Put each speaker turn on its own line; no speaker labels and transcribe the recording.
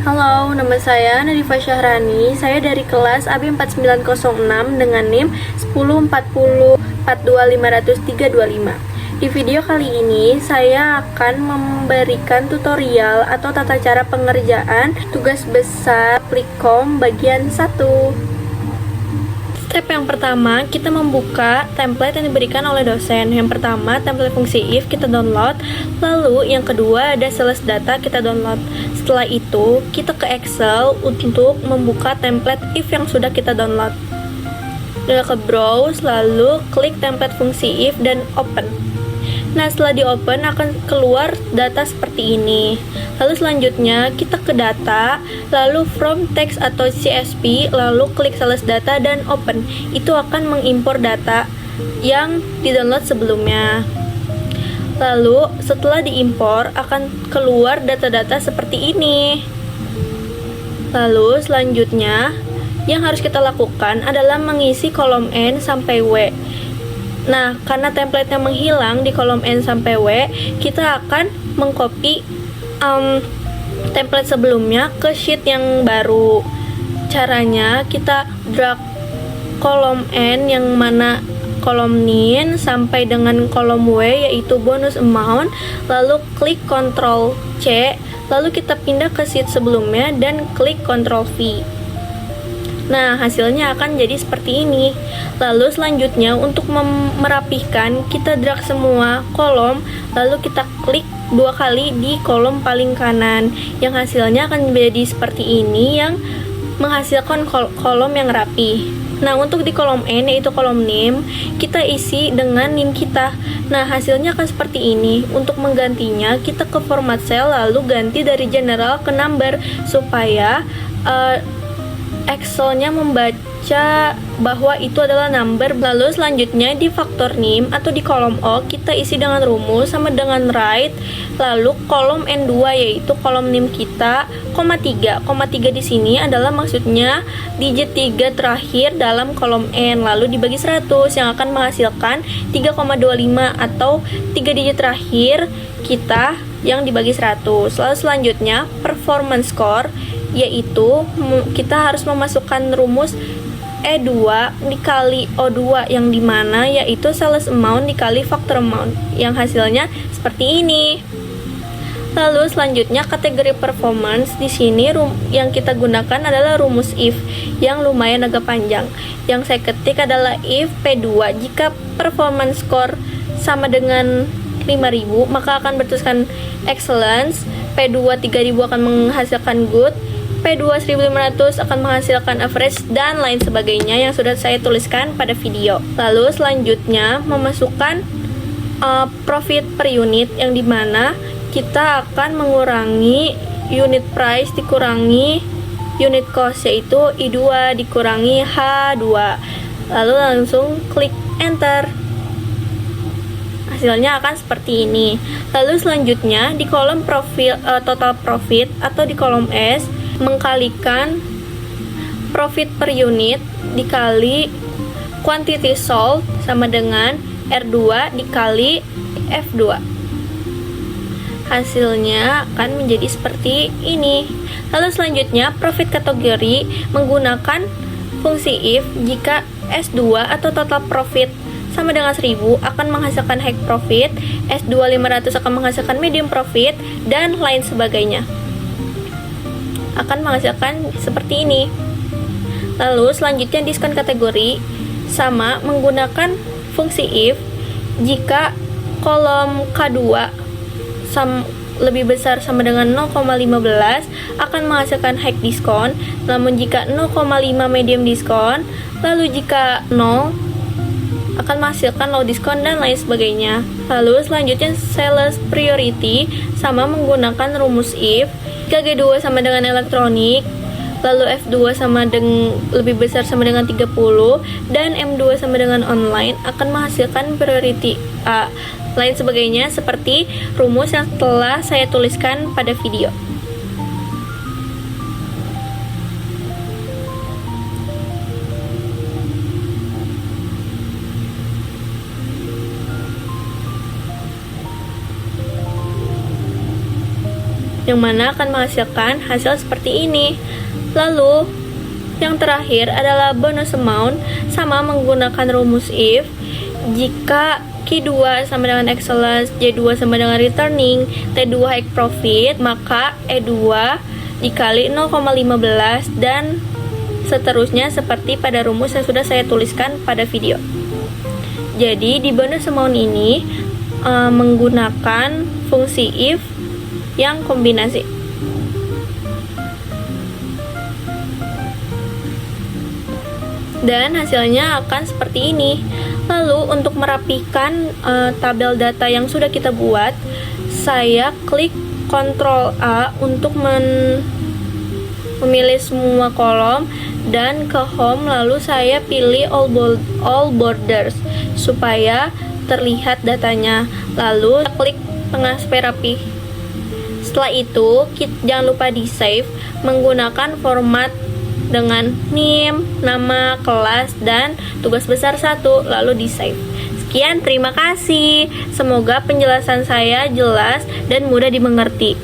Halo, nama saya Nadifa Syahrani. Saya dari kelas AB 4906 dengan NIM 1040425325. Di video kali ini, saya akan memberikan tutorial atau tata cara pengerjaan tugas besar Plikom bagian 1. Step yang pertama, kita membuka template yang diberikan oleh dosen. Yang pertama, template fungsi if kita download. Lalu yang kedua ada sales data kita download. Setelah itu, kita ke Excel untuk membuka template if yang sudah kita download. Udah ke browse, lalu klik template fungsi if dan open. Nah, setelah di open akan keluar data seperti ini. Lalu selanjutnya kita ke data, lalu from text atau CSV, lalu klik sales data dan open. Itu akan mengimpor data yang di-download sebelumnya. Lalu setelah diimpor akan keluar data-data seperti ini. Lalu selanjutnya yang harus kita lakukan adalah mengisi kolom N sampai W. Nah, karena template-nya menghilang di kolom N sampai W, kita akan mengcopy template sebelumnya ke sheet yang baru. Caranya, kita drag kolom N yang mana kolom NIN sampai dengan kolom W, yaitu bonus amount, lalu klik Ctrl C, lalu kita pindah ke sheet sebelumnya dan klik Ctrl V. Nah, hasilnya akan jadi seperti ini. Lalu selanjutnya untuk merapihkan, kita drag semua kolom, lalu kita klik 2 kali di kolom paling kanan. Yang hasilnya akan menjadi seperti ini yang menghasilkan kolom yang rapi. Nah, untuk di kolom N yaitu kolom NIM, kita isi dengan NIM kita. Nah, hasilnya akan seperti ini. Untuk menggantinya, kita ke format cell lalu ganti dari general ke number supaya Excel-nya membaca bahwa itu adalah number. Lalu selanjutnya di faktor NIM atau di kolom O kita isi dengan rumus sama dengan right. Lalu kolom N2 yaitu kolom NIM kita, koma 3. Koma 3 di sini adalah maksudnya digit 3 terakhir dalam kolom N, lalu dibagi 100 yang akan menghasilkan 3,25 atau 3 digit terakhir kita yang dibagi 100. Lalu selanjutnya performance score, yaitu kita harus memasukkan rumus E2 dikali O2 yang dimana yaitu sales amount dikali factor amount yang hasilnya seperti ini. Lalu selanjutnya kategori performance, di sini yang kita gunakan adalah rumus if yang lumayan agak panjang. Yang saya ketik adalah if P2 jika performance score sama dengan 5000 maka akan bertuliskan excellence, P2 3000 akan menghasilkan good, P2 1500 akan menghasilkan average, dan lain sebagainya yang sudah saya tuliskan pada video. Lalu selanjutnya memasukkan profit per unit yang dimana kita akan mengurangi unit price dikurangi unit cost, yaitu I2 dikurangi H2. Lalu langsung klik enter. Hasilnya akan seperti ini. Lalu selanjutnya di kolom total profit atau di kolom S mengkalikan profit per unit dikali quantity sold sama dengan R2 dikali F2. Hasilnya akan menjadi seperti ini. Lalu selanjutnya profit kategori menggunakan fungsi if jika S2 atau total profit sama dengan 1000 akan menghasilkan high profit, S2 500 akan menghasilkan medium profit, dan lain sebagainya akan menghasilkan seperti ini. Lalu selanjutnya diskon kategori sama menggunakan fungsi if jika kolom K2 lebih besar sama dengan 0,15 akan menghasilkan high diskon, namun jika 0,5 medium diskon, lalu jika 0 akan menghasilkan low diskon, dan lain sebagainya. Lalu selanjutnya sales priority sama menggunakan rumus if jika G2 sama dengan elektronik, lalu F2 sama dengan lebih besar sama dengan 30, dan M2 sama dengan online akan menghasilkan priority A. Lain sebagainya seperti rumus yang telah saya tuliskan pada video. yang mana akan menghasilkan hasil seperti ini. Lalu yang terakhir adalah bonus amount, sama menggunakan rumus if. Jika Q2 sama dengan excellence, J2 sama dengan returning, T2 high profit, maka E2 dikali 0,15 dan seterusnya seperti pada rumus yang sudah saya tuliskan pada video. Jadi di bonus amount ini menggunakan fungsi if yang kombinasi. Dan hasilnya akan seperti ini. Lalu untuk merapikan tabel data yang sudah kita buat, saya klik Ctrl A untuk memilih semua kolom dan ke home, lalu saya pilih all borders supaya terlihat datanya. Lalu klik tengah supaya rapi. Setelah itu jangan lupa di save menggunakan format dengan name, nama, kelas, dan tugas besar 1, lalu di save. Sekian, terima kasih. Semoga penjelasan saya jelas dan mudah dimengerti.